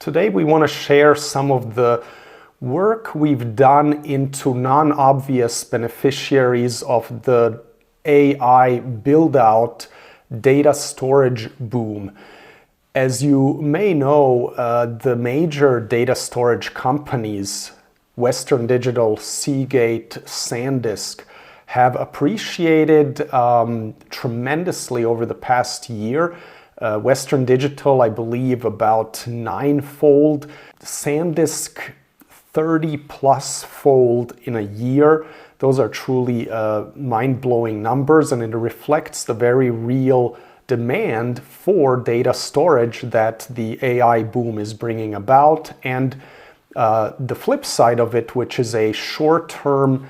Today we want to share some of the work we've done into non-obvious beneficiaries of the AI build-out data storage boom. As you may know, the major data storage companies, Western Digital, Seagate, SanDisk, have appreciated tremendously over the past year. Western Digital, I believe, about ninefold. SanDisk, 30+ fold in a year. Those are truly mind-blowing numbers, and it reflects the very real demand for data storage that the AI boom is bringing about, and the flip side of it, which is a short-term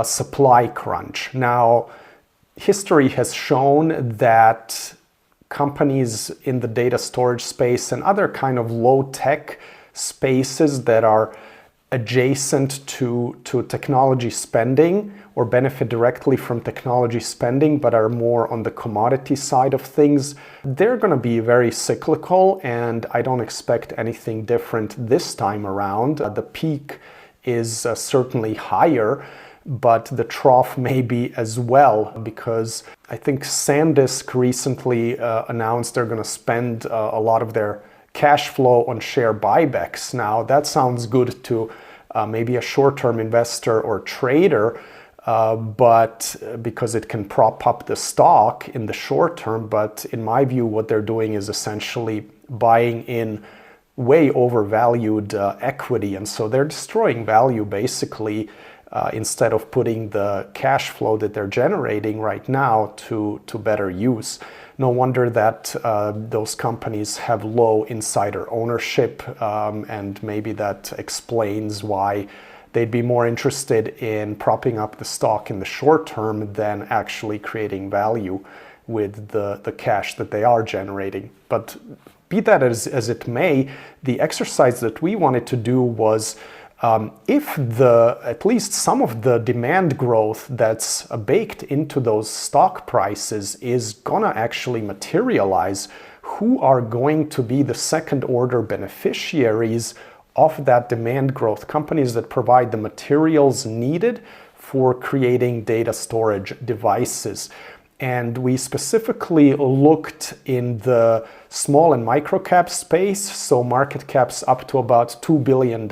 supply crunch. Now, history has shown that companies in the data storage space and other kind of low-tech spaces that are adjacent to technology spending or benefit directly from technology spending but are more on the commodity side of things, they're going to be very cyclical, and I don't expect anything different this time around. The peak is certainly higher, but the trough may be as well, because I think SanDisk recently announced they're going to spend a lot of their cash flow on share buybacks. Now, that sounds good to maybe a short-term investor or trader, but because it can prop up the stock in the short term. But in my view, what they're doing is essentially buying in way overvalued equity, and so they're destroying value basically, instead of putting the cash flow that they're generating right now to better use. No wonder that those companies have low insider ownership, and maybe that explains why they'd be more interested in propping up the stock in the short term than actually creating value with the cash that they are generating. But be that as it may, the exercise that we wanted to do was if at least some of the demand growth that's baked into those stock prices is gonna actually materialize, who are going to be the second order beneficiaries of that demand growth? Companies that provide the materials needed for creating data storage devices. And we specifically looked in the small and micro cap space, so market caps up to about $2 billion,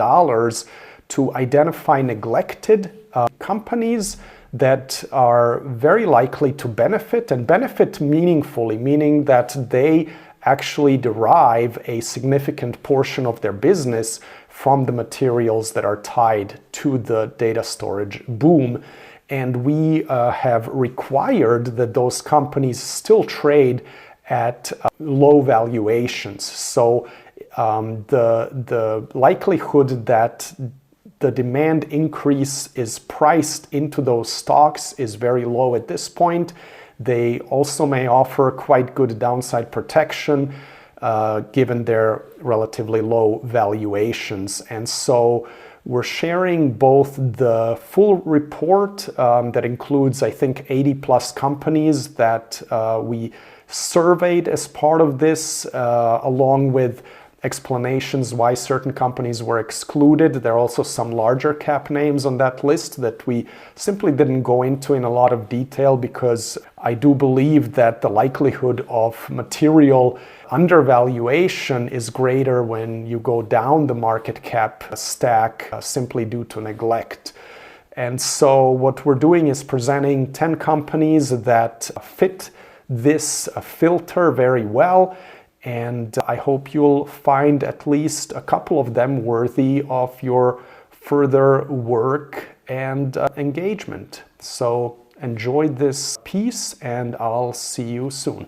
to identify neglected companies that are very likely to benefit, and benefit meaningfully, meaning that they actually derive a significant portion of their business from the materials that are tied to the data storage boom. And we have required that those companies still trade at low valuations. So the likelihood that the demand increase is priced into those stocks is very low at this point. They also may offer quite good downside protection given their relatively low valuations. And so we're sharing both the full report that includes, I think, 80+ companies that we surveyed as part of this, along with explanations why certain companies were excluded. There are also some larger cap names on that list that we simply didn't go into in a lot of detail, because I do believe that the likelihood of material undervaluation is greater when you go down the market cap stack simply due to neglect. And so what we're doing is presenting 10 companies that fit this filter very well, and I hope you'll find at least a couple of them worthy of your further work and engagement. So enjoy this piece, and I'll see you soon.